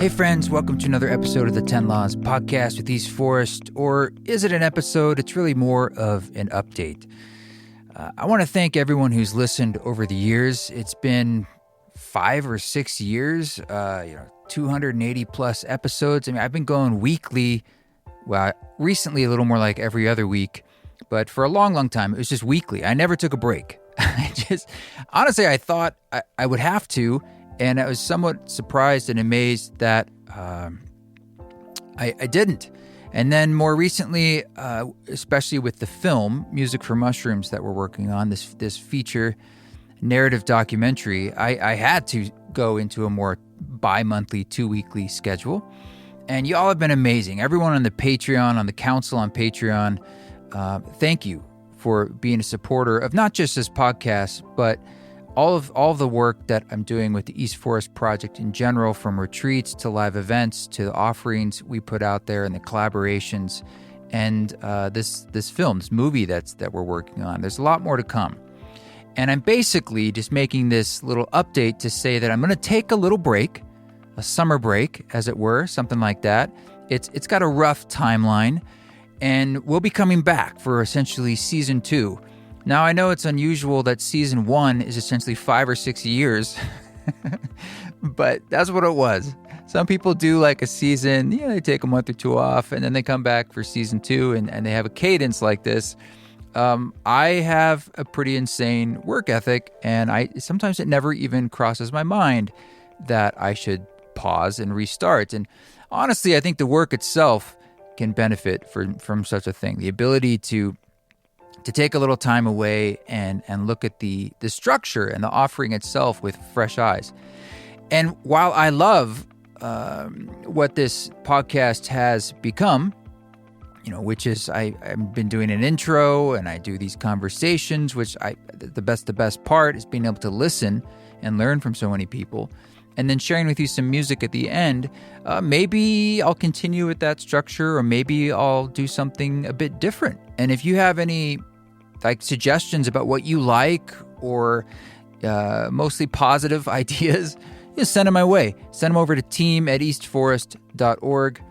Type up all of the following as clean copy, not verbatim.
Hey friends, welcome to another episode of the 10 Laws podcast with East Forest. Or is it an episode? It's really more of an update. I want to thank everyone who's listened over the years. It's been 5 or 6 years, 280 plus episodes. I mean, I've been going weekly. Well, recently a little more like every other week, but for a long, long time, it was just weekly. I never took a break. Honestly, I thought I would have to, and I was somewhat surprised and amazed that I didn't. And then more recently, especially with the film Music for Mushrooms that we're working on, this feature narrative documentary, I had to go into a more bi-monthly, 2-weekly schedule. And y'all have been amazing. Everyone on the Patreon, on the council on Patreon, thank you for being a supporter of not just this podcast, but all of the work that I'm doing with the East Forest Project in general, from retreats to live events to the offerings we put out there and the collaborations, and this film, this movie that we're working on. There's a lot more to come. And I'm basically just making this little update to say that I'm going to take a little break, a summer break, as it were, something like that. It's got a rough timeline, and we'll be coming back for essentially season 2. Now, I know it's unusual that season 1 is essentially 5 or 6 years, but that's what it was. Some people do like a season, they take a month or 2 off, and then they come back for season 2, and they have a cadence like this. I have a pretty insane work ethic, and sometimes it never even crosses my mind that I should pause and restart. And honestly, I think the work itself can benefit from such a thing. The ability to take a little time away and look at the structure and the offering itself with fresh eyes. And while I love what this podcast has become, which is I've been doing an intro and I do these conversations, which the best part is being able to listen and learn from so many people, and then sharing with you some music at the end. Maybe I'll continue with that structure, or maybe I'll do something a bit different. And if you have any suggestions about what you like, or mostly positive ideas, just send them my way. Send them over to team@eastforest.org.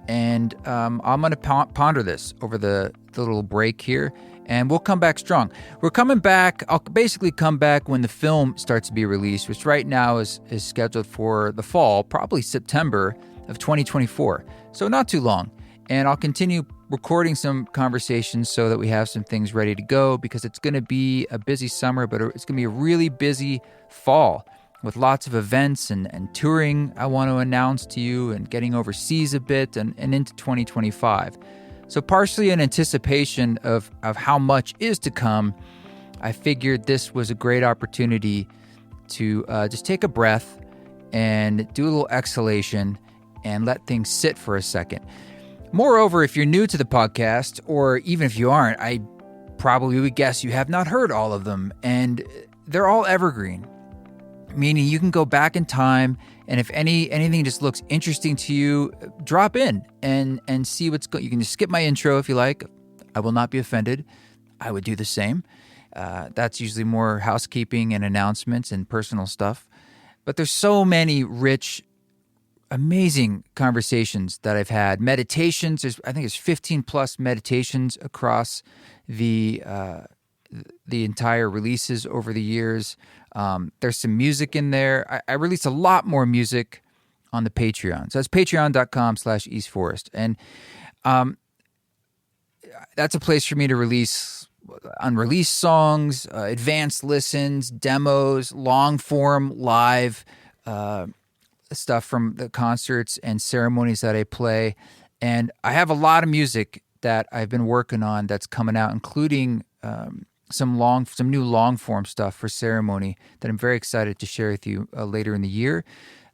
And I'm going to ponder this over the little break here, and we'll come back strong. We're coming back. I'll basically come back when the film starts to be released, which right now is scheduled for the fall, probably September of 2024. So not too long. And I'll continue recording some conversations so that we have some things ready to go, because it's going to be a busy summer, but it's going to be a really busy fall with lots of events and touring I want to announce to you, and getting overseas a bit and into 2025. So partially in anticipation of how much is to come, I figured this was a great opportunity to just take a breath and do a little exhalation and let things sit for a second. Moreover, if you're new to the podcast, or even if you aren't, I probably would guess you have not heard all of them, and they're all evergreen, meaning you can go back in time, and if anything just looks interesting to you, drop in and see what's going. You can just skip my intro if you like. I will not be offended. I would do the same. That's usually more housekeeping and announcements and personal stuff. But there's so many rich, amazing conversations that I've had. Meditations, I think it's 15 plus meditations across the entire releases over the years. There's some music in there. I release a lot more music on the Patreon. So that's patreon.com/eastforest. And that's a place for me to release unreleased songs, advanced listens, demos, long form, live stuff from the concerts and ceremonies that I play. And I have a lot of music that I've been working on that's coming out, including some new long form stuff for ceremony that I'm very excited to share with you later in the year.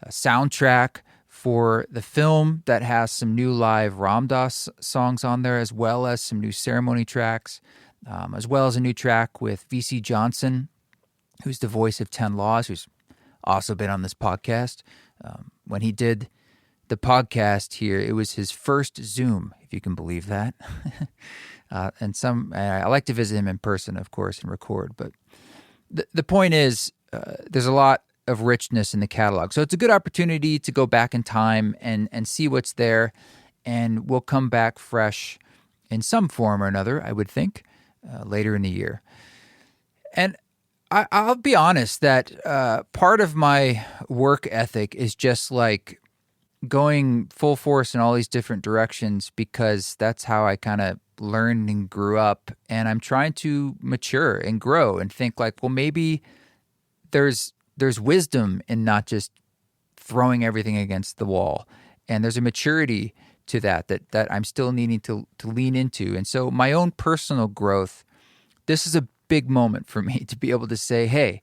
A soundtrack for the film that has some new live Ram Dass songs on there, as well as some new ceremony tracks, as well as a new track with VC Johnson, who's the voice of 10 Laws, who's also been on this podcast. When he did the podcast here, it was his first Zoom, if you can believe that. And I like to visit him in person, of course, and record. But the point is, there's a lot of richness in the catalog. So it's a good opportunity to go back in time and see what's there, and we'll come back fresh in some form or another, I would think, later in the year. And I'll be honest that part of my work ethic is just like going full force in all these different directions because that's how I kind of learned and grew up. And I'm trying to mature and grow and think like, well, maybe there's wisdom in not just throwing everything against the wall. And there's a maturity to that I'm still needing to lean into. And so my own personal growth, this is a big moment for me to be able to say, hey,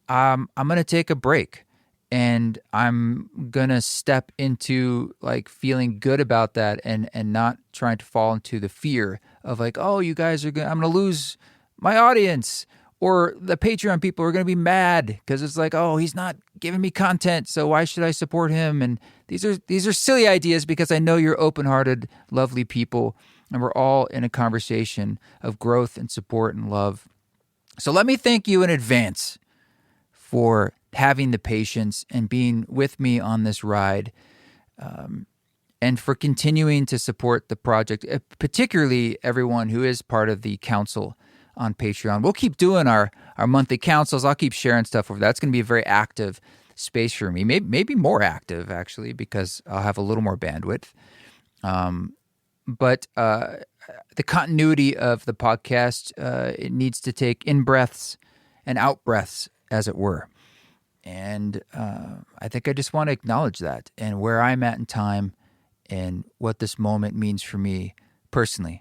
I'm going to take a break and I'm going to step into like feeling good about that and not trying to fall into the fear of like, oh, you guys I'm going to lose my audience, or the Patreon people are going to be mad because it's like, oh, he's not giving me content, so why should I support him? And these are silly ideas because I know you're open-hearted, lovely people, and we're all in a conversation of growth and support and love. So let me thank you in advance for having the patience and being with me on this ride, and for continuing to support the project, particularly everyone who is part of the council on Patreon. We'll keep doing our monthly councils. I'll keep sharing stuff over that. That's going to be a very active space for me, maybe more active, actually, because I'll have a little more bandwidth. But the continuity of the podcast, it needs to take in-breaths and out-breaths, as it were. And I think I just want to acknowledge that and where I'm at in time and what this moment means for me personally.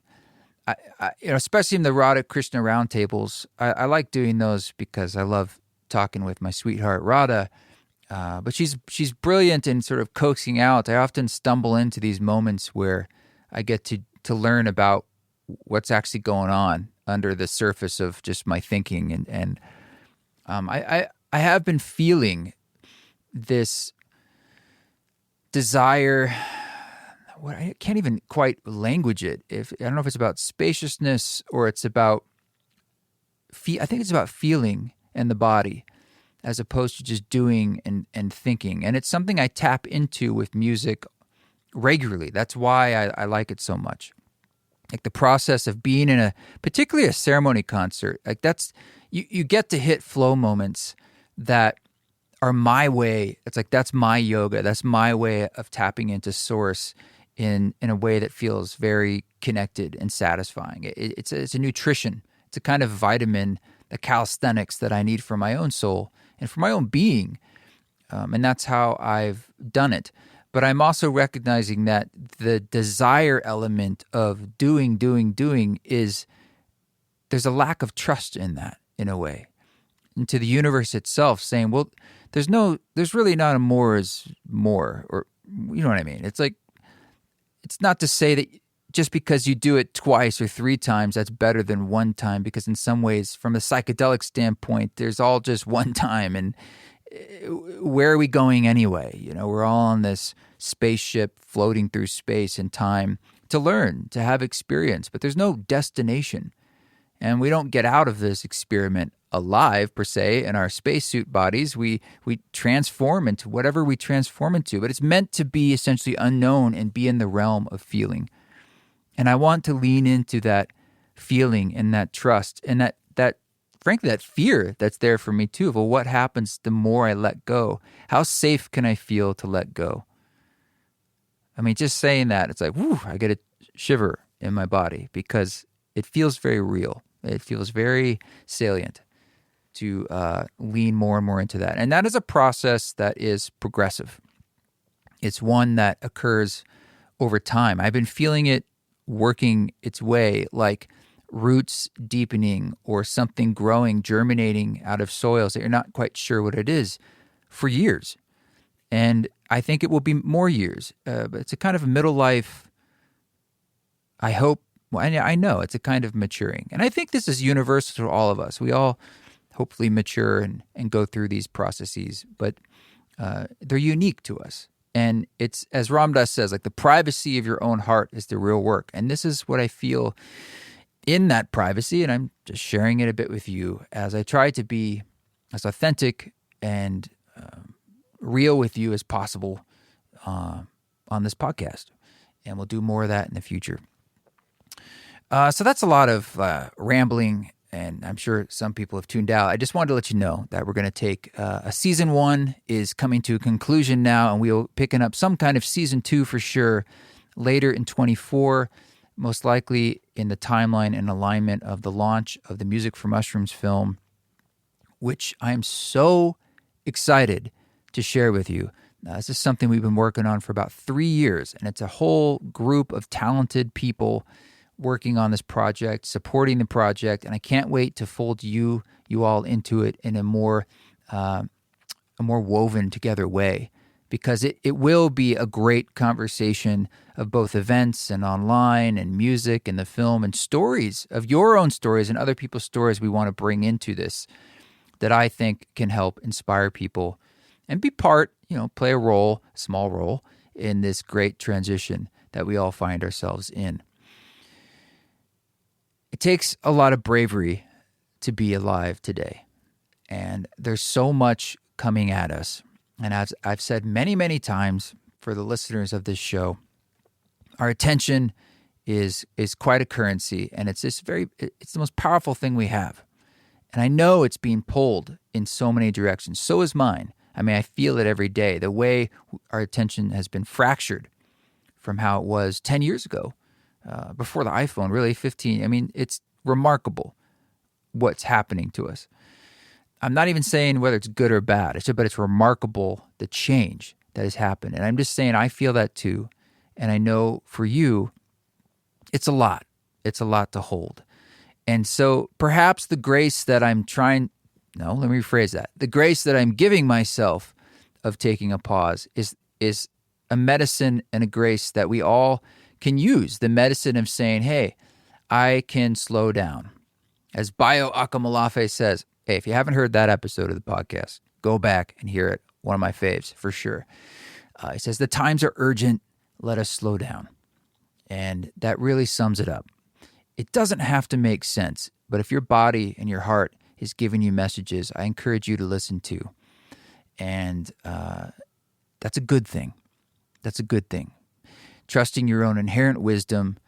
I especially in the Radha Krishna roundtables, I like doing those because I love talking with my sweetheart Radha. But she's brilliant in sort of coaxing out. I often stumble into these moments where I get to learn about what's actually going on under the surface of just my thinking. And I have been feeling this desire. I can't even quite language it. I don't know if it's about spaciousness or it's about I think it's about feeling in the body as opposed to just doing and thinking. And it's something I tap into with music regularly. That's why I like it so much. Like the process of being in particularly a ceremony concert, like that's, you get to hit flow moments that are my way. It's like, that's my yoga. That's my way of tapping into source in a way that feels very connected and satisfying. It's a nutrition. It's a kind of vitamin, the calisthenics that I need for my own soul and for my own being. And that's how I've done it. But I'm also recognizing that the desire element of doing is, there's a lack of trust in that, in a way. And to the universe itself saying, well, there's really not a more is more, or you know what I mean? It's like, it's not to say that just because you do it twice or three times, that's better than one time, because in some ways, from a psychedelic standpoint, there's all just one time. And where are we going anyway? You know, we're all on this spaceship floating through space and time to learn, to have experience, but there's no destination. And we don't get out of this experiment alive, per se, in our spacesuit bodies. We transform into whatever we transform into, but it's meant to be essentially unknown and be in the realm of feeling. And I want to lean into that feeling and that trust and that frankly, that fear that's there for me too. Well, what happens the more I let go? How safe can I feel to let go? I mean, just saying that, it's like, whew, I get a shiver in my body because it feels very real. It feels very salient to lean more and more into that. And that is a process that is progressive. It's one that occurs over time. I've been feeling it working its way, like roots deepening or something growing, germinating out of soils that you're not quite sure what it is, for years. And I think it will be more years. But it's a kind of a middle life, I hope. Well, I know it's a kind of maturing. And I think this is universal to all of us. We all hopefully mature and go through these processes, but they're unique to us. And it's, as Ram Dass says, like the privacy of your own heart is the real work. And this is what I feel in that privacy, and I'm just sharing it a bit with you as I try to be as authentic and real with you as possible on this podcast. And we'll do more of that in the future. So that's a lot of rambling, and I'm sure some people have tuned out. I just wanted to let you know that we're going to take a season 1 is coming to a conclusion now, and we'll picking up some kind of season 2 for sure later in 24, most likely in the timeline and alignment of the launch of the Music for Mushrooms film, which I am so excited to share with you. This is something we've been working on for about 3 years, and it's a whole group of talented people working on this project, supporting the project, and I can't wait to fold you all into it in a more woven together way, because it will be a great conversation of both events and online and music and the film and stories of your own stories and other people's stories we want to bring into this that I think can help inspire people and be part, play a role, small role in this great transition that we all find ourselves in. It takes a lot of bravery to be alive today, and there's so much coming at us. And as I've said many, many times for the listeners of this show, our attention is quite a currency, and it's the most powerful thing we have. And I know it's being pulled in so many directions. So is mine. I mean, I feel it every day. The way our attention has been fractured from how it was 10 years ago, before the iPhone, really 15. I mean, it's remarkable what's happening to us. I'm not even saying whether it's good or bad, but it's remarkable the change that has happened. And I'm just saying I feel that too. And I know for you, it's a lot. It's a lot to hold. And so perhaps the grace that let me rephrase that. The grace that I'm giving myself of taking a pause is a medicine and a grace that we all can use. The medicine of saying, hey, I can slow down. As Bayo Akamalafe says, hey, if you haven't heard that episode of the podcast, go back and hear it. One of my faves, for sure. He says, the times are urgent. Let us slow down. And that really sums it up. It doesn't have to make sense, but if your body and your heart is giving you messages, I encourage you to listen to. And that's a good thing. That's a good thing. Trusting your own inherent wisdom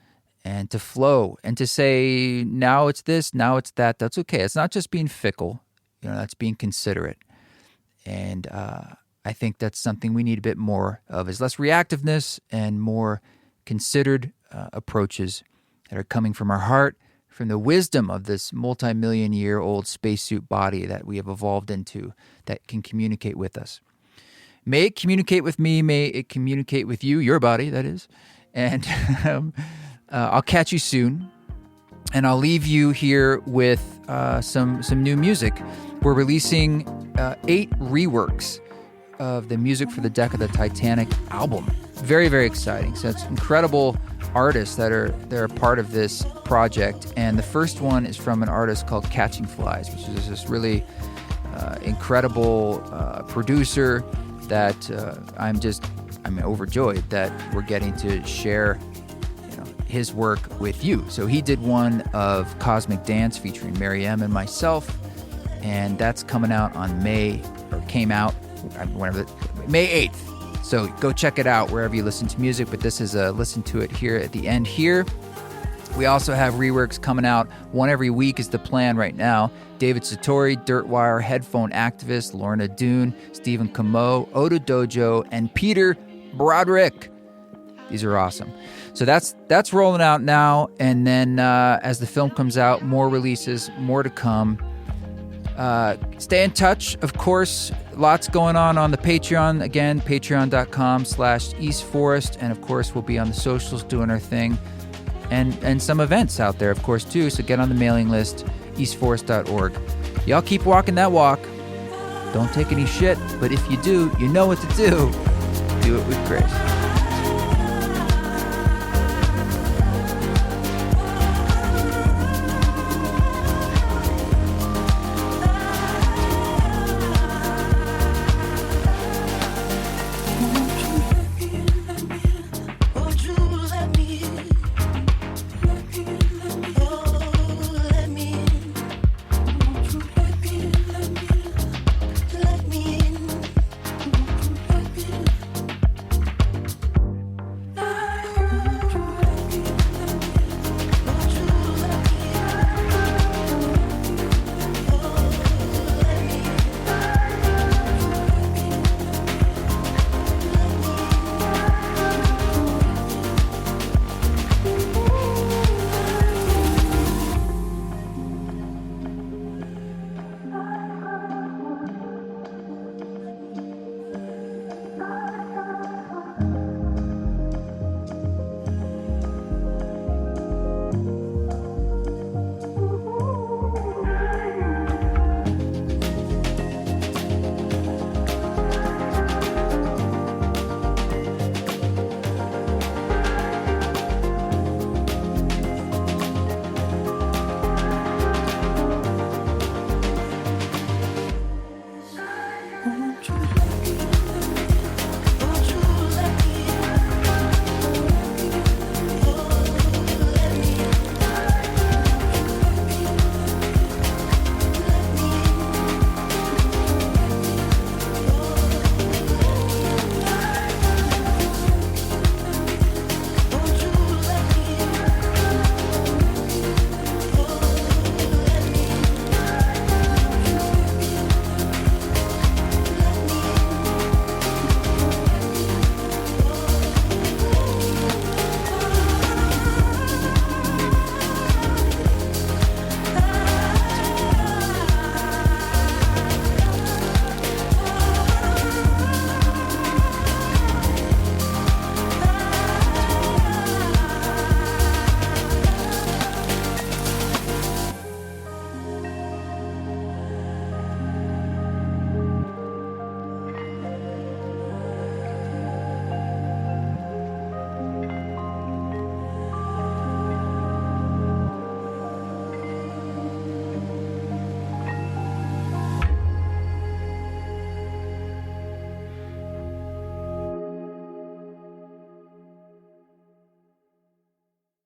and to flow and to say, now it's this, now it's that. That's okay. It's not just being fickle. That's being considerate. And I think that's something we need a bit more of, is less reactiveness and more considered approaches that are coming from our heart, from the wisdom of this multi-million-year-old spacesuit body that we have evolved into that can communicate with us. May it communicate with me. May it communicate with you, your body, that is. And I'll catch you soon. And I'll leave you here with some new music. We're releasing 8 reworks of the music for the deck of the Titanic album. Very, very exciting. So it's incredible artists that are part of this project. And the first one is from an artist called Catching Flies, which is this really incredible producer that I'm overjoyed that we're getting to share his work with you. So he did one of Cosmic Dance featuring Marieme and myself, and that's coming out on May 8th. So go check it out wherever you listen to music, but this is a listen to it here at the end here. We also have reworks coming out. One every week is the plan right now. David Satori, Dirtwire, Headphone Activist, Lorna Doone, Stephen Camo, Oda Dojo, and Peter Broderick. These are awesome. So that's rolling out now, and then as the film comes out, more releases, more to come. Stay in touch, of course. Lots going on the Patreon. Again, patreon.com/EastForest. And of course, we'll be on the socials doing our thing. And some events out there, of course, too. So get on the mailing list, eastforest.org. Y'all keep walking that walk. Don't take any shit. But if you do, you know what to do. Do it with grace.